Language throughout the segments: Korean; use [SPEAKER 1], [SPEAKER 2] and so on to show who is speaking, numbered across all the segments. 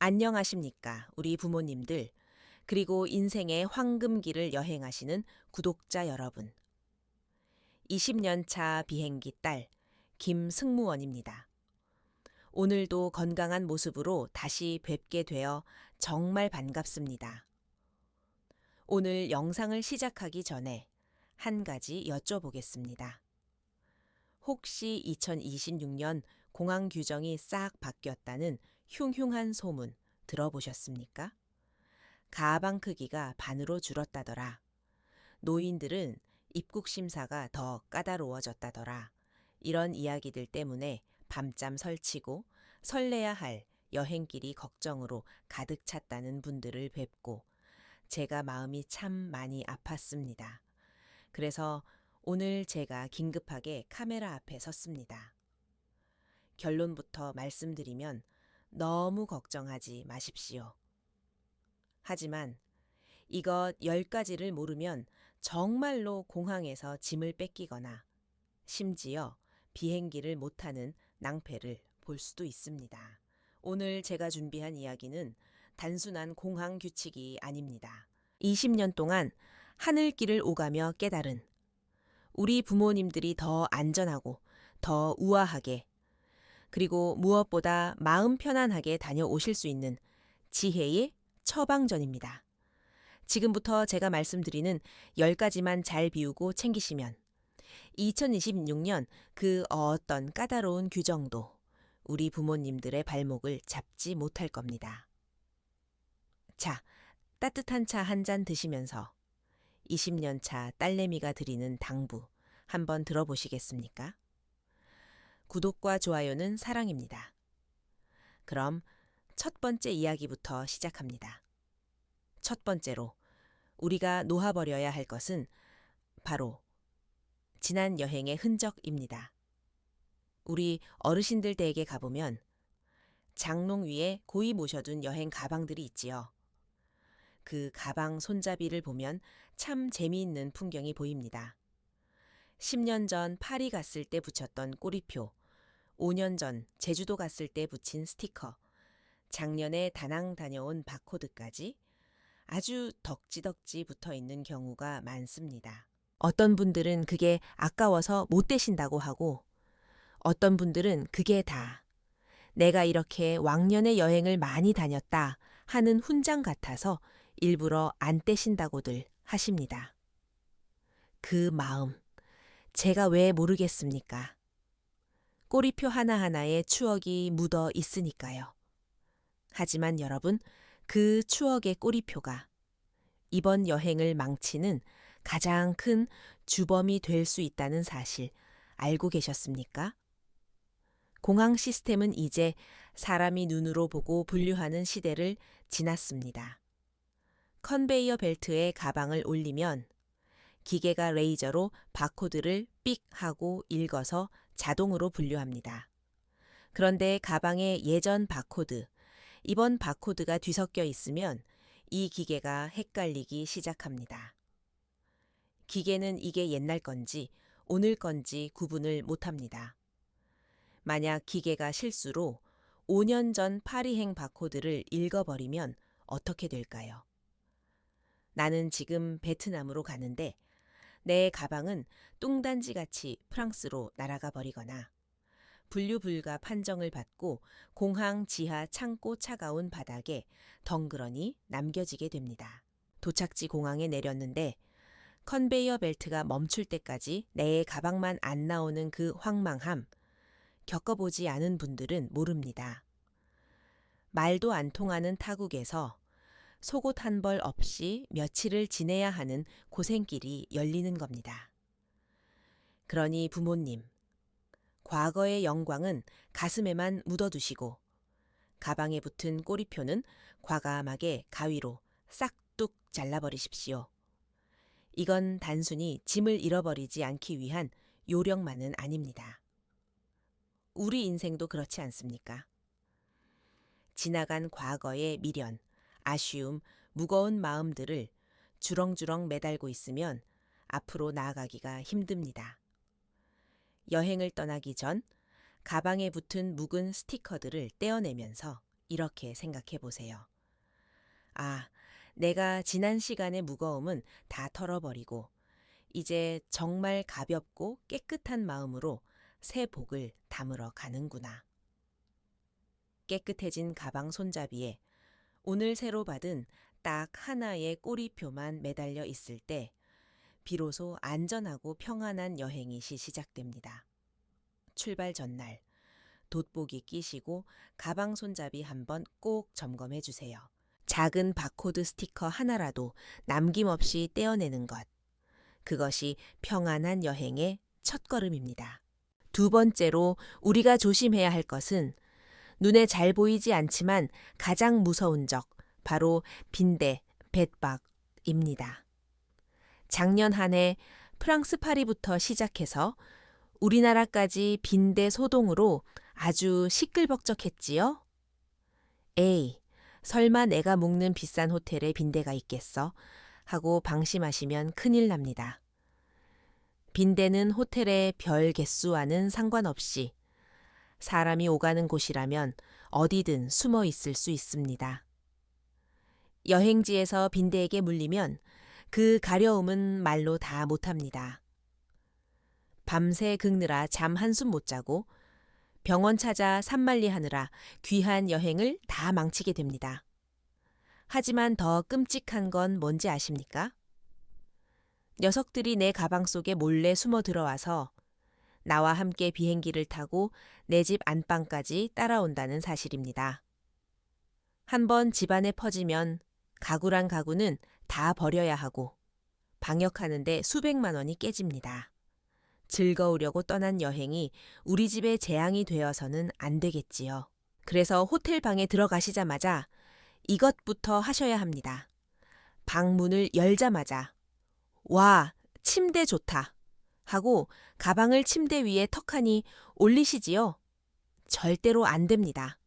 [SPEAKER 1] 안녕하십니까, 우리 부모님들, 그리고 인생의 황금길을 여행하시는 구독자 여러분. 20년 차 비행기 딸, 김승무원입니다. 오늘도 건강한 모습으로 다시 뵙게 되어 정말 반갑습니다. 오늘 영상을 시작하기 전에 한 가지 여쭤보겠습니다. 혹시 2026년 공항 규정이 싹 바뀌었다는 흉흉한 소문 들어보셨습니까? 가방 크기가 반으로 줄었다더라. 노인들은 입국 심사가 더 까다로워졌다더라. 이런 이야기들 때문에 밤잠 설치고 설레야 할 여행길이 걱정으로 가득 찼다는 분들을 뵙고 제가 마음이 참 많이 아팠습니다. 그래서 오늘 제가 긴급하게 카메라 앞에 섰습니다. 결론부터 말씀드리면 너무 걱정하지 마십시오. 하지만 이것 10가지를 모르면 정말로 공항에서 짐을 뺏기거나 심지어 비행기를 못 타는 낭패를 볼 수도 있습니다. 오늘 제가 준비한 이야기는 단순한 공항 규칙이 아닙니다. 20년 동안 하늘길을 오가며 깨달은 우리 부모님들이 더 안전하고 더 우아하게 그리고 무엇보다 마음 편안하게 다녀오실 수 있는 지혜의 처방전입니다. 지금부터 제가 말씀드리는 10가지만 잘 비우고 챙기시면 2026년 그 어떤 까다로운 규정도 우리 부모님들의 발목을 잡지 못할 겁니다. 자, 따뜻한 차 한 잔 드시면서 20년 차 딸내미가 드리는 당부 한번 들어보시겠습니까? 구독과 좋아요는 사랑입니다. 그럼 첫 번째 이야기부터 시작합니다. 첫 번째로 우리가 놓아버려야 할 것은 바로 지난 여행의 흔적입니다. 우리 어르신들 댁에 가보면 장롱 위에 고이 모셔둔 여행 가방들이 있지요. 그 가방 손잡이를 보면 참 재미있는 풍경이 보입니다. 10년 전 파리 갔을 때 붙였던 꼬리표, 5년 전 제주도 갔을 때 붙인 스티커, 작년에 다낭 다녀온 바코드까지 아주 덕지덕지 붙어 있는 경우가 많습니다. 어떤 분들은 그게 아까워서 못 떼신다고 하고 어떤 분들은 그게 다 내가 이렇게 왕년의 여행을 많이 다녔다 하는 훈장 같아서 일부러 안 떼신다고들 하십니다. 그 마음, 제가 왜 모르겠습니까? 꼬리표 하나하나에 추억이 묻어 있으니까요. 하지만 여러분, 그 추억의 꼬리표가 이번 여행을 망치는 가장 큰 주범이 될 수 있다는 사실 알고 계셨습니까? 공항 시스템은 이제 사람이 눈으로 보고 분류하는 시대를 지났습니다. 컨베이어 벨트에 가방을 올리면 기계가 레이저로 바코드를 삑 하고 읽어서 자동으로 분류합니다. 그런데 가방에 예전 바코드, 이번 바코드가 뒤섞여 있으면 이 기계가 헷갈리기 시작합니다. 기계는 이게 옛날 건지 오늘 건지 구분을 못합니다. 만약 기계가 실수로 5년 전 파리행 바코드를 읽어버리면 어떻게 될까요? 나는 지금 베트남으로 가는데 내 가방은 뚱단지같이 프랑스로 날아가 버리거나 분류 불가 판정을 받고 공항 지하 창고 차가운 바닥에 덩그러니 남겨지게 됩니다. 도착지 공항에 내렸는데 컨베이어 벨트가 멈출 때까지 내 가방만 안 나오는 그 황망함, 겪어보지 않은 분들은 모릅니다. 말도 안 통하는 타국에서 속옷 한 벌 없이 며칠을 지내야 하는 고생길이 열리는 겁니다. 그러니 부모님, 과거의 영광은 가슴에만 묻어두시고 가방에 붙은 꼬리표는 과감하게 가위로 싹둑 잘라버리십시오. 이건 단순히 짐을 잃어버리지 않기 위한 요령만은 아닙니다. 우리 인생도 그렇지 않습니까? 지나간 과거의 미련, 아쉬움, 무거운 마음들을 주렁주렁 매달고 있으면 앞으로 나아가기가 힘듭니다. 여행을 떠나기 전 가방에 붙은 묵은 스티커들을 떼어내면서 이렇게 생각해 보세요. 아, 내가 지난 시간의 무거움은 다 털어버리고 이제 정말 가볍고 깨끗한 마음으로 새 복을 담으러 가는구나. 깨끗해진 가방 손잡이에 오늘 새로 받은 딱 하나의 꼬리표만 매달려 있을 때 비로소 안전하고 평안한 여행이 시작됩니다. 출발 전날 돋보기 끼시고 가방 손잡이 한번 꼭 점검해 주세요. 작은 바코드 스티커 하나라도 남김없이 떼어내는 것. 그것이 평안한 여행의 첫걸음입니다. 두 번째로 우리가 조심해야 할 것은 눈에 잘 보이지 않지만 가장 무서운 적, 바로 빈대, 벳박입니다. 작년 한 해 프랑스 파리부터 시작해서 우리나라까지 빈대 소동으로 아주 시끌벅적했지요? 에이, 설마 내가 묵는 비싼 호텔에 빈대가 있겠어? 하고 방심하시면 큰일 납니다. 빈대는 호텔의 별 개수와는 상관없이 사람이 오가는 곳이라면 어디든 숨어 있을 수 있습니다. 여행지에서 빈대에게 물리면 그 가려움은 말로 다 못합니다. 밤새 긁느라 잠 한숨 못 자고 병원 찾아 산만리하느라 귀한 여행을 다 망치게 됩니다. 하지만 더 끔찍한 건 뭔지 아십니까? 녀석들이 내 가방 속에 몰래 숨어 들어와서 나와 함께 비행기를 타고 내 집 안방까지 따라온다는 사실입니다. 한번 집안에 퍼지면 가구란 가구는 다 버려야 하고 방역하는데 수백만 원이 깨집니다. 즐거우려고 떠난 여행이 우리 집에 재앙이 되어서는 안 되겠지요. 그래서 호텔 방에 들어가시자마자 이것부터 하셔야 합니다. 방문을 열자마자 와, 침대 좋다 하고 가방을 침대 위에 턱하니 올리시지요. 절대로 안 됩니다.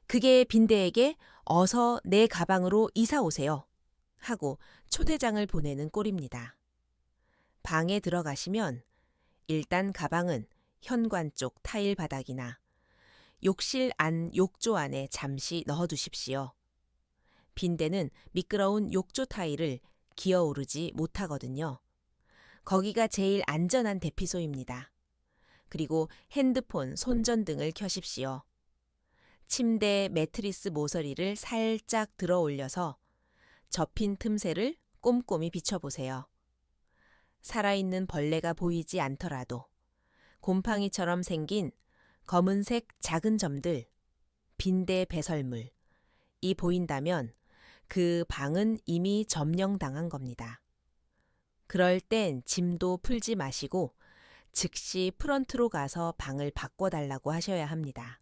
[SPEAKER 1] 그게 빈대에게 어서 내 가방으로 이사 오세요 하고 초대장을 보내는 꼴입니다. 방에 들어가시면 일단 가방은 현관 쪽 타일 바닥이나 욕실 안 욕조 안에 잠시 넣어두십시오. 빈대는 미끄러운 욕조 타일을 기어오르지 못하거든요. 거기가 제일 안전한 대피소입니다. 그리고 핸드폰, 손전등을 켜십시오. 침대 매트리스 모서리를 살짝 들어 올려서 접힌 틈새를 꼼꼼히 비춰보세요. 살아있는 벌레가 보이지 않더라도 곰팡이처럼 생긴 검은색 작은 점들, 빈대 배설물, 이 보인다면 그 방은 이미 점령당한 겁니다. 그럴 땐 짐도 풀지 마시고 즉시 프런트로 가서 방을 바꿔달라고 하셔야 합니다.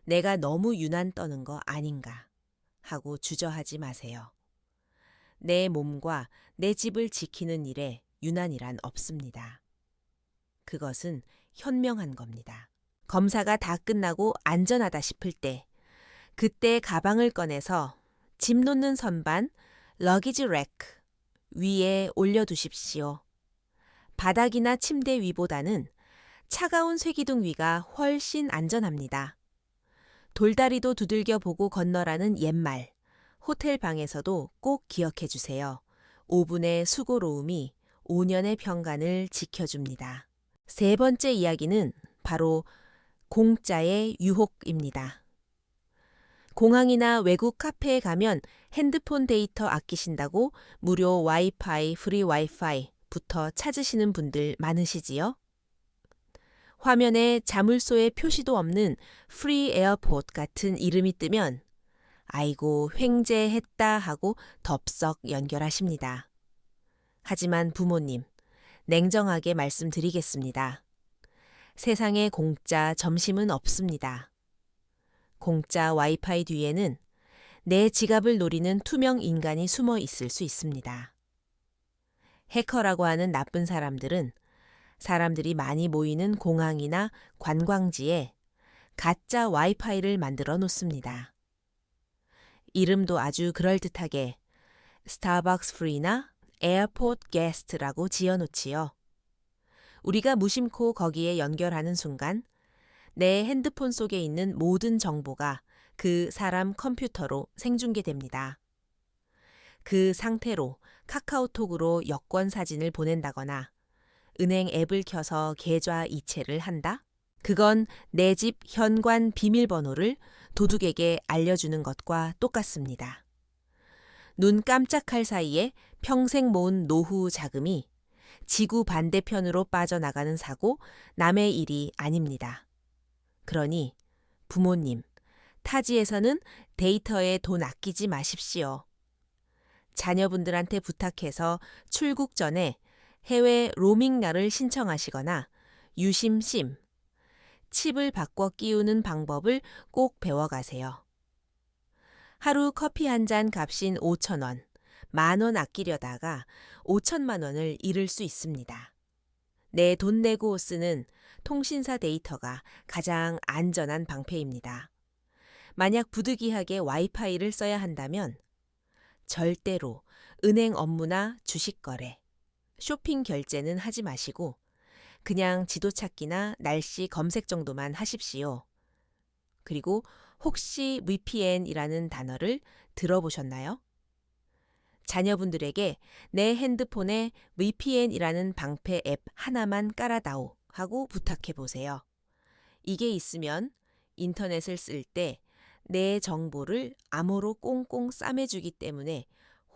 [SPEAKER 1] 내가 너무 유난 떠는 거 아닌가 하고 주저하지 마세요. 내 몸과 내 집을 지키는 일에 유난이란 없습니다. 그것은 현명한 겁니다. 검사가 다 끝나고 안전하다 싶을 때, 그때 가방을 꺼내서 짐 놓는 선반, 러기지 랙 위에 올려두십시오. 바닥이나 침대 위보다는 차가운 쇠기둥 위가 훨씬 안전합니다. 돌다리도 두들겨 보고 건너라는 옛말, 호텔 방에서도 꼭 기억해 주세요. 5분의 수고로움이 5년의 평간을 지켜줍니다. 세 번째 이야기는 바로 공짜의 유혹입니다. 공항이나 외국 카페에 가면 핸드폰 데이터 아끼신다고 무료 와이파이, 프리 와이파이부터 찾으시는 분들 많으시지요? 화면에 자물쇠의 표시도 없는 프리 에어포트 같은 이름이 뜨면 아이고 횡재했다 하고 덥석 연결하십니다. 하지만 부모님, 냉정하게 말씀드리겠습니다. 세상에 공짜 점심은 없습니다. 공짜 와이파이 뒤에는 내 지갑을 노리는 투명 인간이 숨어 있을 수 있습니다. 해커라고 하는 나쁜 사람들은 사람들이 많이 모이는 공항이나 관광지에 가짜 와이파이를 만들어 놓습니다. 이름도 아주 그럴듯하게 스타벅스 프리나 에어포트 게스트라고 지어놓지요. 우리가 무심코 거기에 연결하는 순간 내 핸드폰 속에 있는 모든 정보가 그 사람 컴퓨터로 생중계됩니다. 그 상태로 카카오톡으로 여권 사진을 보낸다거나 은행 앱을 켜서 계좌 이체를 한다? 그건 내 집 현관 비밀번호를 도둑에게 알려주는 것과 똑같습니다. 눈 깜짝할 사이에 평생 모은 노후 자금이 지구 반대편으로 빠져나가는 사고 남의 일이 아닙니다. 그러니 부모님, 타지에서는 데이터에 돈 아끼지 마십시오. 자녀분들한테 부탁해서 출국 전에 해외 로밍날을 신청하시거나 유심심, 칩을 바꿔 끼우는 방법을 꼭 배워가세요. 하루 커피 한 잔 값인 5,000원, 10,000원 아끼려다가 5천만 원을 잃을 수 있습니다. 내 돈 내고 쓰는 통신사 데이터가 가장 안전한 방패입니다. 만약 부득이하게 와이파이를 써야 한다면 절대로 은행 업무나 주식 거래, 쇼핑 결제는 하지 마시고 그냥 지도 찾기나 날씨 검색 정도만 하십시오. 그리고 혹시 VPN이라는 단어를 들어보셨나요? 자녀분들에게 내 핸드폰에 VPN이라는 방패 앱 하나만 깔아다오 하고 부탁해 보세요. 이게 있으면 인터넷을 쓸 때 내 정보를 암호로 꽁꽁 싸매주기 때문에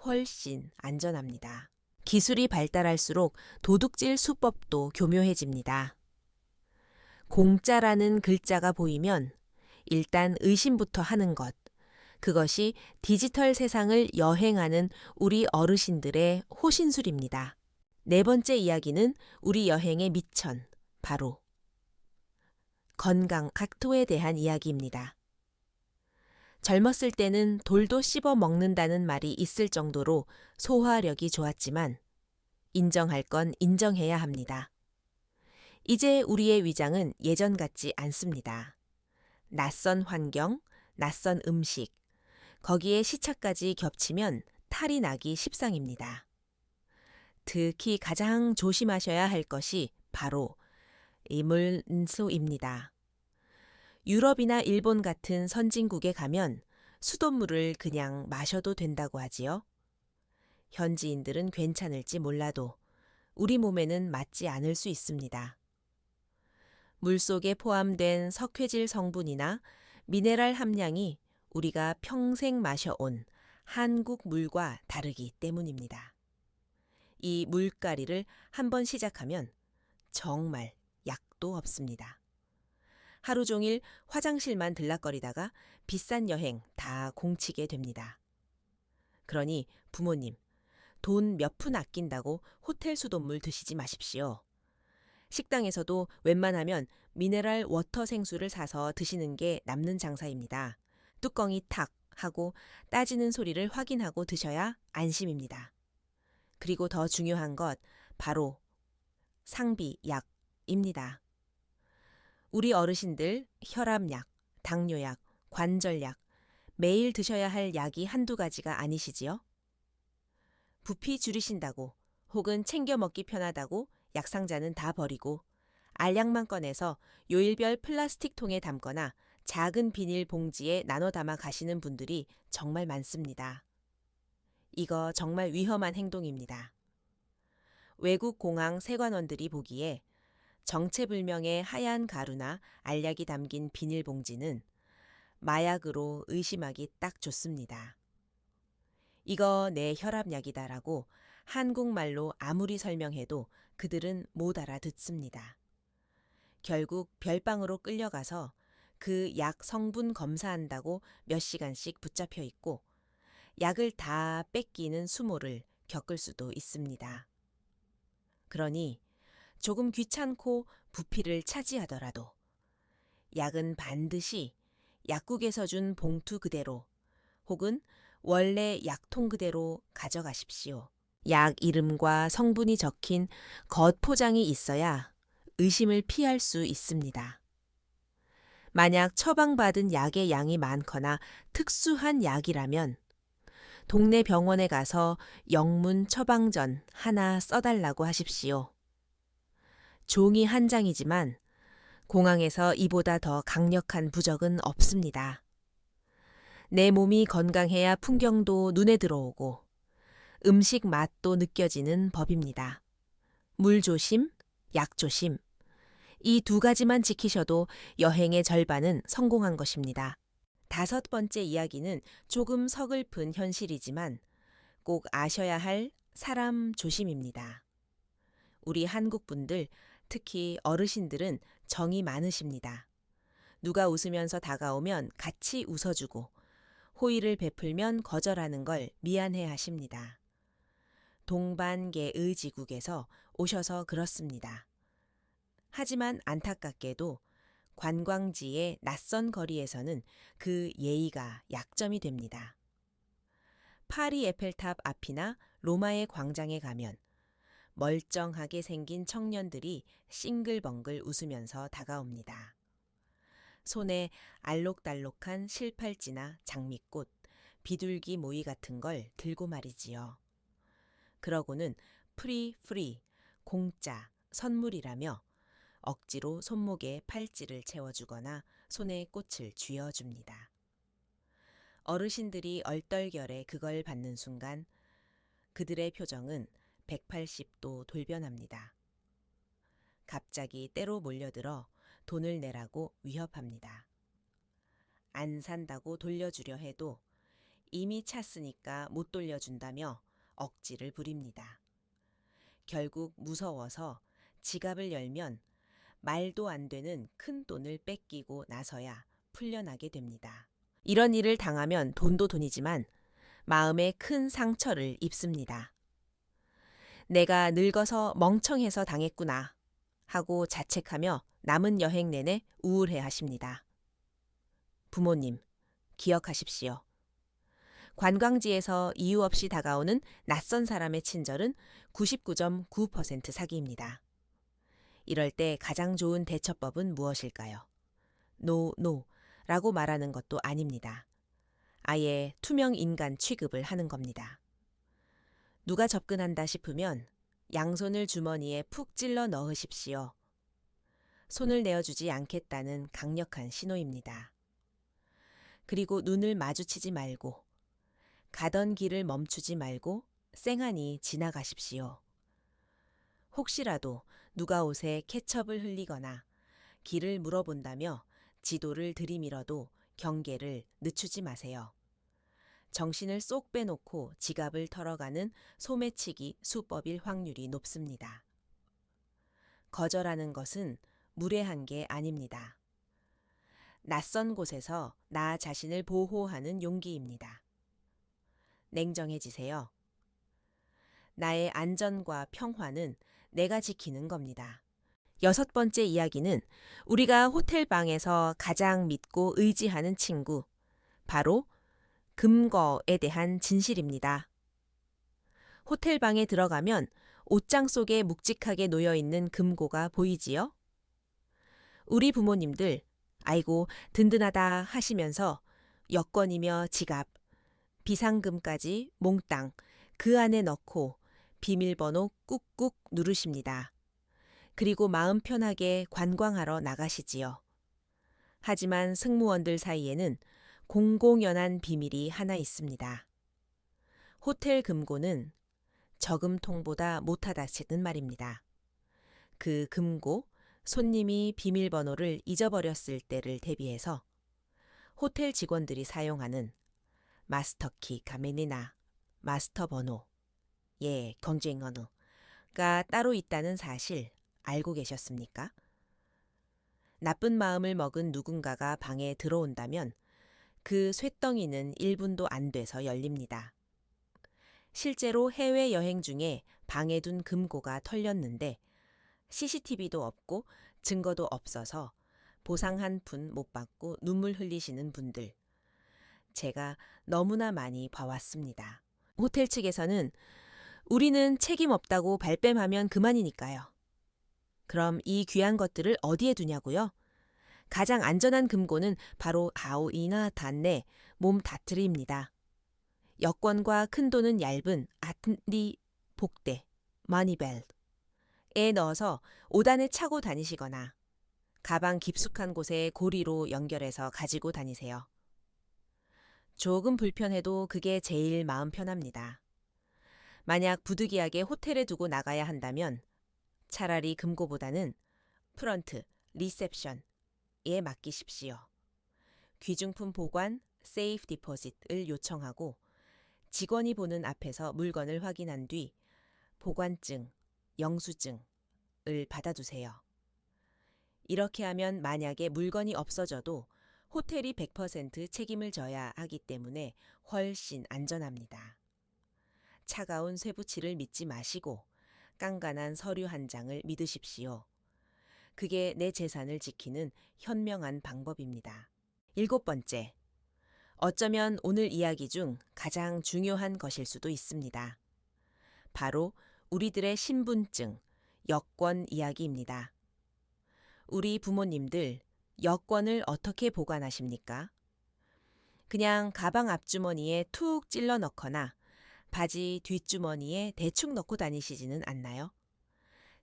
[SPEAKER 1] 훨씬 안전합니다. 기술이 발달할수록 도둑질 수법도 교묘해집니다. 공짜라는 글자가 보이면 일단 의심부터 하는 것. 그것이 디지털 세상을 여행하는 우리 어르신들의 호신술입니다. 네 번째 이야기는 우리 여행의 미천, 바로 건강 각도에 대한 이야기입니다. 젊었을 때는 돌도 씹어 먹는다는 말이 있을 정도로 소화력이 좋았지만 인정할 건 인정해야 합니다. 이제 우리의 위장은 예전 같지 않습니다. 낯선 환경, 낯선 음식, 거기에 시차까지 겹치면 탈이 나기 십상입니다. 특히 가장 조심하셔야 할 것이 바로 이물인소입니다. 유럽이나 일본 같은 선진국에 가면 수돗물을 그냥 마셔도 된다고 하지요. 현지인들은 괜찮을지 몰라도 우리 몸에는 맞지 않을 수 있습니다. 물속에 포함된 석회질 성분이나 미네랄 함량이 우리가 평생 마셔온 한국 물과 다르기 때문입니다. 이 물갈이를 한번 시작하면 정말 약도 없습니다. 하루 종일 화장실만 들락거리다가 비싼 여행 다 공치게 됩니다. 그러니 부모님, 돈 몇 푼 아낀다고 호텔 수돗물 드시지 마십시오. 식당에서도 웬만하면 미네랄 워터 생수를 사서 드시는 게 남는 장사입니다. 뚜껑이 탁 하고 따지는 소리를 확인하고 드셔야 안심입니다. 그리고 더 중요한 것 바로 상비 약입니다. 우리 어르신들 혈압약, 당뇨약, 관절약, 매일 드셔야 할 약이 한두 가지가 아니시지요? 부피 줄이신다고 혹은 챙겨 먹기 편하다고 약상자는 다 버리고 알약만 꺼내서 요일별 플라스틱 통에 담거나 작은 비닐 봉지에 나눠 담아 가시는 분들이 정말 많습니다. 이거 정말 위험한 행동입니다. 외국 공항 세관원들이 보기에 정체불명의 하얀 가루나 알약이 담긴 비닐봉지는 마약으로 의심하기 딱 좋습니다. 이거 내 혈압약이다라고 한국말로 아무리 설명해도 그들은 못 알아듣습니다. 결국 별방으로 끌려가서 그 약 성분 검사한다고 몇 시간씩 붙잡혀 있고 약을 다 뺏기는 수모를 겪을 수도 있습니다. 그러니 조금 귀찮고 부피를 차지하더라도 약은 반드시 약국에서 준 봉투 그대로 혹은 원래 약통 그대로 가져가십시오. 약 이름과 성분이 적힌 겉포장이 있어야 의심을 피할 수 있습니다. 만약 처방받은 약의 양이 많거나 특수한 약이라면 동네 병원에 가서 영문 처방전 하나 써달라고 하십시오. 종이 한 장이지만 공항에서 이보다 더 강력한 부적은 없습니다. 내 몸이 건강해야 풍경도 눈에 들어오고 음식 맛도 느껴지는 법입니다. 물 조심, 약 조심. 이 두 가지만 지키셔도 여행의 절반은 성공한 것입니다. 다섯 번째 이야기는 조금 서글픈 현실이지만 꼭 아셔야 할 사람 조심입니다. 우리 한국 분들, 특히 어르신들은 정이 많으십니다. 누가 웃으면서 다가오면 같이 웃어주고 호의를 베풀면 거절하는 걸 미안해 하십니다. 동반계의지국에서 오셔서 그렇습니다. 하지만 안타깝게도 관광지의 낯선 거리에서는 그 예의가 약점이 됩니다. 파리 에펠탑 앞이나 로마의 광장에 가면 멀쩡하게 생긴 청년들이 싱글벙글 웃으면서 다가옵니다. 손에 알록달록한 실팔찌나 장미꽃, 비둘기 모이 같은 걸 들고 말이지요. 그러고는 프리, 공짜, 선물이라며 억지로 손목에 팔찌를 채워주거나 손에 꽃을 쥐어줍니다. 어르신들이 얼떨결에 그걸 받는 순간 그들의 표정은 180도 돌변합니다. 갑자기 때로 몰려들어 돈을 내라고 위협합니다. 안 산다고 돌려주려 해도 이미 찼으니까 못 돌려준다며 억지를 부립니다. 결국 무서워서 지갑을 열면 말도 안 되는 큰 돈을 뺏기고 나서야 풀려나게 됩니다. 이런 일을 당하면 돈도 돈이지만 마음에 큰 상처를 입습니다. 내가 늙어서 멍청해서 당했구나 하고 자책하며 남은 여행 내내 우울해 하십니다. 부모님, 기억하십시오. 관광지에서 이유 없이 다가오는 낯선 사람의 친절은 99.9% 사기입니다. 이럴 때 가장 좋은 대처법은 무엇일까요? 노 라고 말하는 것도 아닙니다. 아예 투명 인간 취급을 하는 겁니다. 누가 접근한다 싶으면 양손을 주머니에 푹 찔러 넣으십시오. 손을 내어주지 않겠다는 강력한 신호입니다. 그리고 눈을 마주치지 말고 가던 길을 멈추지 말고 쌩하니 지나가십시오. 혹시라도 누가 옷에 케첩을 흘리거나 길을 물어본다며 지도를 들이밀어도 경계를 늦추지 마세요. 정신을 쏙 빼놓고 지갑을 털어가는 소매치기 수법일 확률이 높습니다. 거절하는 것은 무례한 게 아닙니다. 낯선 곳에서 나 자신을 보호하는 용기입니다. 냉정해지세요. 나의 안전과 평화는 내가 지키는 겁니다. 여섯 번째 이야기는 우리가 호텔 방에서 가장 믿고 의지하는 친구, 바로 금거에 대한 진실입니다. 호텔 방에 들어가면 옷장 속에 묵직하게 놓여있는 금고가 보이지요? 우리 부모님들, 아이고 든든하다 하시면서 여권이며 지갑, 비상금까지 몽땅 그 안에 넣고 비밀번호 꾹꾹 누르십니다. 그리고 마음 편하게 관광하러 나가시지요. 하지만 승무원들 사이에는 공공연한 비밀이 하나 있습니다. 호텔 금고는 저금통보다 못하다치는 말입니다. 그 금고, 손님이 비밀번호를 잊어버렸을 때를 대비해서 호텔 직원들이 사용하는 마스터키 가메니나 마스터 번호, 경쟁언어가 따로 있다는 사실 알고 계셨습니까? 나쁜 마음을 먹은 누군가가 방에 들어온다면 그 쇳덩이는 1분도 안 돼서 열립니다. 실제로 해외여행 중에 방에 둔 금고가 털렸는데 CCTV도 없고 증거도 없어서 보상 한 푼 못 받고 눈물 흘리시는 분들, 제가 너무나 많이 봐왔습니다. 호텔 측에서는 우리는 책임 없다고 발뺌하면 그만이니까요. 그럼 이 귀한 것들을 어디에 두냐고요? 가장 안전한 금고는 바로 가오이나 단내 몸 다트리입니다. 여권과 큰 돈은 얇은 아트리 복대, 머니벨에 넣어서 오단에 차고 다니시거나 가방 깊숙한 곳에 고리로 연결해서 가지고 다니세요. 조금 불편해도 그게 제일 마음 편합니다. 만약 부득이하게 호텔에 두고 나가야 한다면 차라리 금고보다는 프런트, 리셉션에 맡기십시오. 귀중품 보관, 세이프 디포짓을 요청하고 직원이 보는 앞에서 물건을 확인한 뒤 보관증, 영수증을 받아두세요. 이렇게 하면 만약에 물건이 없어져도 호텔이 100% 책임을 져야 하기 때문에 훨씬 안전합니다. 차가운 쇠붙이를 믿지 마시고 깐깐한 서류 한 장을 믿으십시오. 그게 내 재산을 지키는 현명한 방법입니다. 7번째, 어쩌면 오늘 이야기 중 가장 중요한 것일 수도 있습니다. 바로 우리들의 신분증, 여권 이야기입니다. 우리 부모님들 여권을 어떻게 보관하십니까? 그냥 가방 앞주머니에 툭 찔러 넣거나 바지 뒷주머니에 대충 넣고 다니시지는 않나요?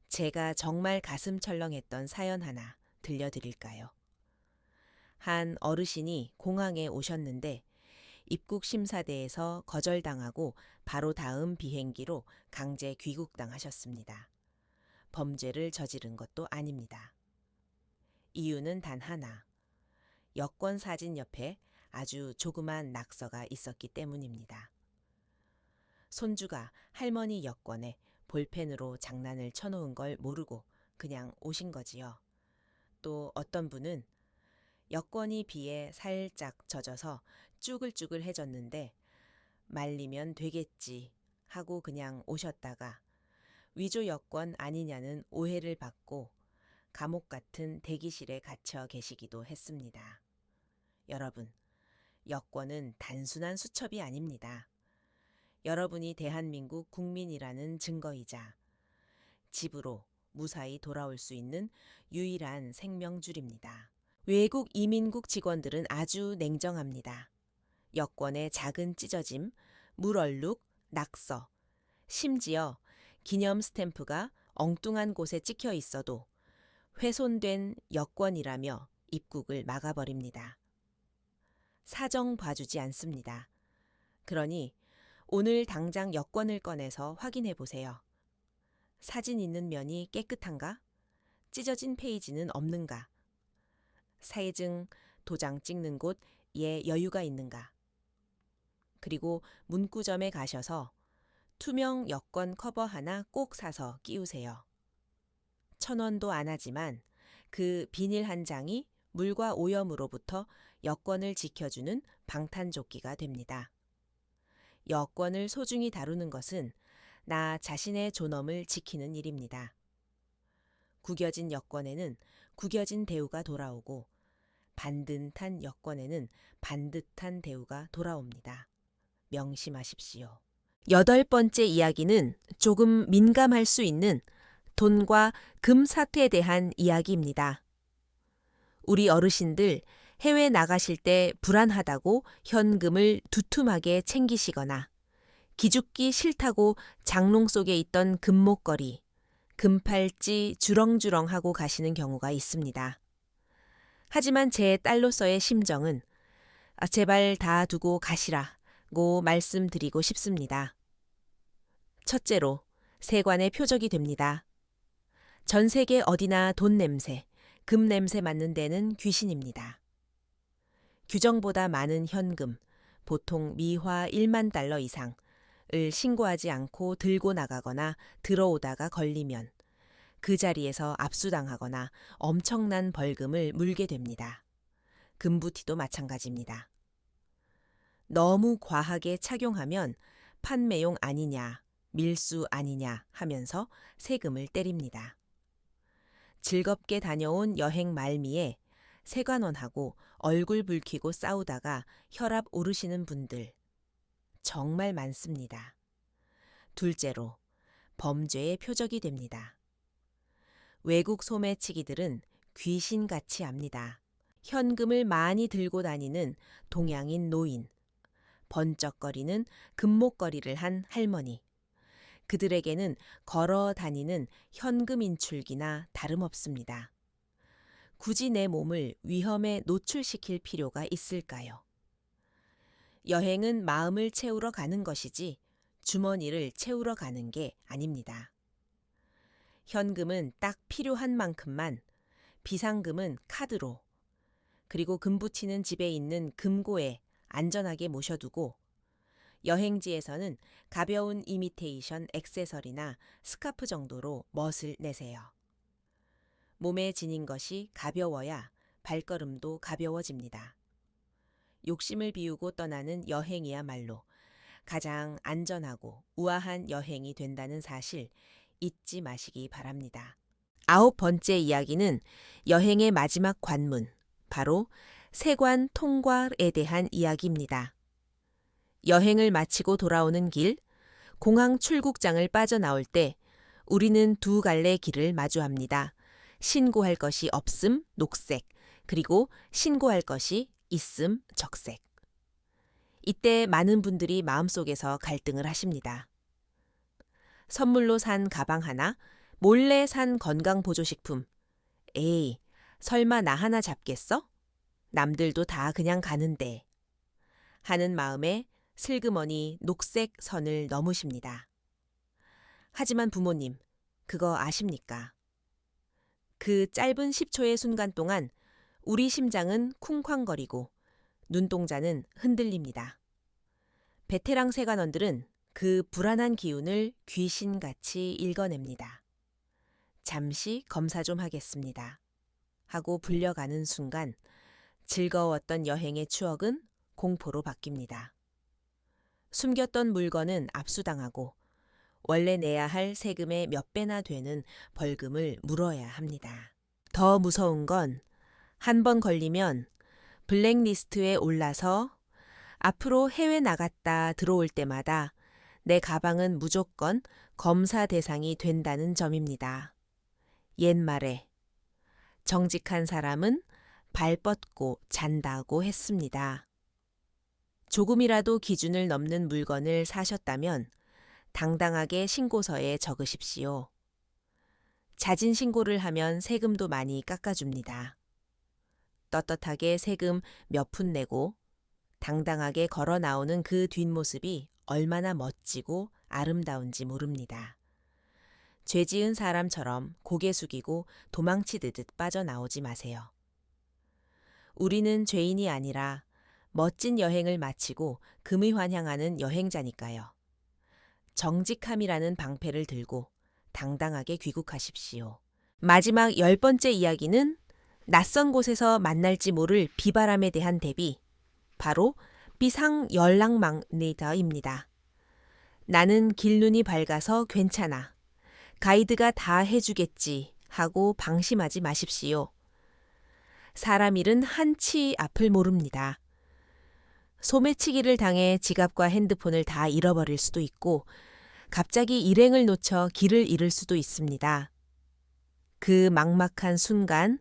[SPEAKER 1] 제가 정말 가슴 철렁했던 사연 하나 들려드릴까요? 한 어르신이 공항에 오셨는데 입국 심사대에서 거절당하고 바로 다음 비행기로 강제 귀국당하셨습니다. 범죄를 저지른 것도 아닙니다. 이유는 단 하나. 여권 사진 옆에 아주 조그만 낙서가 있었기 때문입니다. 손주가 할머니 여권에 볼펜으로 장난을 쳐놓은 걸 모르고 그냥 오신 거지요. 또 어떤 분은 여권이 비에 살짝 젖어서 쭈글쭈글해졌는데 말리면 되겠지 하고 그냥 오셨다가 위조 여권 아니냐는 오해를 받고 감옥 같은 대기실에 갇혀 계시기도 했습니다. 여러분, 여권은 단순한 수첩이 아닙니다. 여러분이 대한민국 국민이라는 증거이자 집으로 무사히 돌아올 수 있는 유일한 생명줄입니다. 외국 이민국 직원들은 아주 냉정합니다. 여권의 작은 찢어짐, 물얼룩, 낙서, 심지어 기념 스탬프가 엉뚱한 곳에 찍혀 있어도 훼손된 여권이라며 입국을 막아버립니다. 사정 봐주지 않습니다. 그러니 오늘 당장 여권을 꺼내서 확인해 보세요. 사진 있는 면이 깨끗한가? 찢어진 페이지는 없는가? 사회증, 도장 찍는 곳에 여유가 있는가? 그리고 문구점에 가셔서 투명 여권 커버 하나 꼭 사서 끼우세요. 1,000원도 안 하지만 그 비닐 한 장이 물과 오염으로부터 여권을 지켜주는 방탄조끼가 됩니다. 여권을 소중히 다루는 것은 나 자신의 존엄을 지키는 일입니다. 구겨진 여권에는 구겨진 대우가 돌아오고 반듯한 여권에는 반듯한 대우가 돌아옵니다. 명심하십시오. 8번째 이야기는 조금 민감할 수 있는 돈과 금 사태에 대한 이야기입니다. 우리 어르신들 해외 나가실 때 불안하다고 현금을 두툼하게 챙기시거나 기죽기 싫다고 장롱 속에 있던 금목걸이, 금팔찌 주렁주렁하고 가시는 경우가 있습니다. 하지만 제 딸로서의 심정은 제발 다 두고 가시라고 말씀드리고 싶습니다. 첫째로 세관의 표적이 됩니다. 전 세계 어디나 돈 냄새, 금 냄새 맡는 데는 귀신입니다. 규정보다 많은 현금, 보통 미화 1만 달러 이상을 신고하지 않고 들고 나가거나 들어오다가 걸리면 그 자리에서 압수당하거나 엄청난 벌금을 물게 됩니다. 금부티도 마찬가지입니다. 너무 과하게 착용하면 판매용 아니냐, 밀수 아니냐 하면서 세금을 때립니다. 즐겁게 다녀온 여행 말미에 세관원하고 얼굴 붉히고 싸우다가 혈압 오르시는 분들 정말 많습니다. 둘째로 범죄의 표적이 됩니다. 외국 소매치기들은 귀신같이 압니다. 현금을 많이 들고 다니는 동양인 노인, 번쩍거리는 금목걸이를 한 할머니, 그들에게는 걸어 다니는 현금 인출기나 다름없습니다. 굳이 내 몸을 위험에 노출시킬 필요가 있을까요? 여행은 마음을 채우러 가는 것이지 주머니를 채우러 가는 게 아닙니다. 현금은 딱 필요한 만큼만, 비상금은 카드로, 그리고 금 붙이는 집에 있는 금고에 안전하게 모셔두고, 여행지에서는 가벼운 이미테이션 액세서리나 스카프 정도로 멋을 내세요. 몸에 지닌 것이 가벼워야 발걸음도 가벼워집니다. 욕심을 비우고 떠나는 여행이야말로 가장 안전하고 우아한 여행이 된다는 사실 잊지 마시기 바랍니다. 9번째 이야기는 여행의 마지막 관문, 바로 세관 통과에 대한 이야기입니다. 여행을 마치고 돌아오는 길, 공항 출국장을 빠져나올 때 우리는 두 갈래 길을 마주합니다. 신고할 것이 없음, 녹색, 그리고 신고할 것이 있음, 적색. 이때 많은 분들이 마음속에서 갈등을 하십니다. 선물로 산 가방 하나, 몰래 산 건강보조식품. 에이, 설마 나 하나 잡겠어? 남들도 다 그냥 가는데. 하는 마음에 슬그머니 녹색 선을 넘으십니다. 하지만 부모님, 그거 아십니까? 그 짧은 10초의 순간 동안 우리 심장은 쿵쾅거리고 눈동자는 흔들립니다. 베테랑 세관원들은 그 불안한 기운을 귀신같이 읽어냅니다. 잠시 검사 좀 하겠습니다. 하고 불려가는 순간 즐거웠던 여행의 추억은 공포로 바뀝니다. 숨겼던 물건은 압수당하고 원래 내야 할 세금의 몇 배나 되는 벌금을 물어야 합니다. 더 무서운 건 한 번 걸리면 블랙리스트에 올라서 앞으로 해외 나갔다 들어올 때마다 내 가방은 무조건 검사 대상이 된다는 점입니다. 옛말에 정직한 사람은 발 뻗고 잔다고 했습니다. 조금이라도 기준을 넘는 물건을 사셨다면 당당하게 신고서에 적으십시오. 자진 신고를 하면 세금도 많이 깎아줍니다. 떳떳하게 세금 몇 푼 내고 당당하게 걸어 나오는 그 뒷모습이 얼마나 멋지고 아름다운지 모릅니다. 죄 지은 사람처럼 고개 숙이고 도망치듯 빠져나오지 마세요. 우리는 죄인이 아니라 멋진 여행을 마치고 금을 환향하는 여행자니까요. 정직함이라는 방패를 들고 당당하게 귀국하십시오. 마지막 10번째 이야기는 낯선 곳에서 만날지 모를 비바람에 대한 대비, 바로 비상연락망리더입니다. 나는 길눈이 밝아서 괜찮아. 가이드가 다 해주겠지 하고 방심하지 마십시오. 사람 일은 한치 앞을 모릅니다. 소매치기를 당해 지갑과 핸드폰을 다 잃어버릴 수도 있고 갑자기 일행을 놓쳐 길을 잃을 수도 있습니다. 그 막막한 순간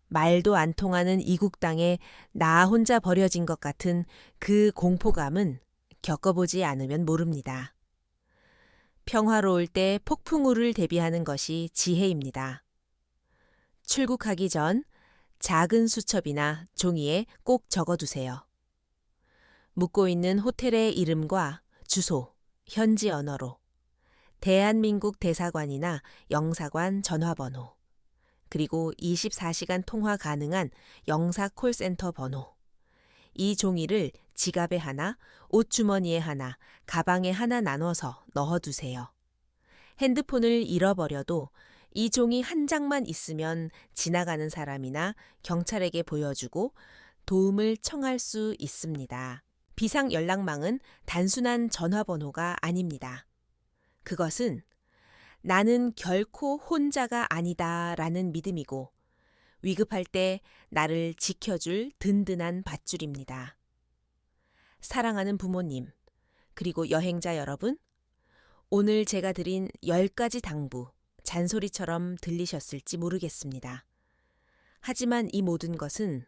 [SPEAKER 1] 말도 안 통하는 이국 땅에 나 혼자 버려진 것 같은 그 공포감은 겪어보지 않으면 모릅니다. 평화로울 때 폭풍우를 대비하는 것이 지혜입니다. 출국하기 전 작은 수첩이나 종이에 꼭 적어두세요. 묵고 있는 호텔의 이름과 주소, 현지 언어로, 대한민국 대사관이나 영사관 전화번호, 그리고 24시간 통화 가능한 영사 콜센터 번호. 이 종이를 지갑에 하나, 옷주머니에 하나, 가방에 하나 나눠서 넣어두세요. 핸드폰을 잃어버려도 이 종이 한 장만 있으면 지나가는 사람이나 경찰에게 보여주고 도움을 청할 수 있습니다. 비상연락망은 단순한 전화번호가 아닙니다. 그것은 나는 결코 혼자가 아니다 라는 믿음이고 위급할 때 나를 지켜줄 든든한 밧줄입니다. 사랑하는 부모님, 그리고 여행자 여러분, 오늘 제가 드린 10가지 당부, 잔소리처럼 들리셨을지 모르겠습니다. 하지만 이 모든 것은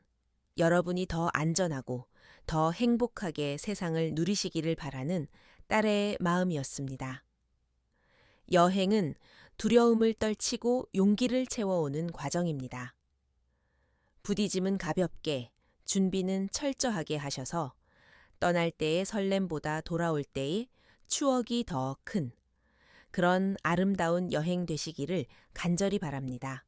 [SPEAKER 1] 여러분이 더 안전하고 더 행복하게 세상을 누리시기를 바라는 딸의 마음이었습니다. 여행은 두려움을 떨치고 용기를 채워오는 과정입니다. 부디짐은 가볍게, 준비는 철저하게 하셔서 떠날 때의 설렘보다 돌아올 때의 추억이 더 큰 그런 아름다운 여행 되시기를 간절히 바랍니다.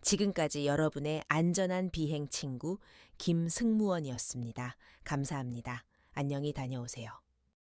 [SPEAKER 1] 지금까지 여러분의 안전한 비행 친구 김승무원이었습니다. 감사합니다. 안녕히 다녀오세요.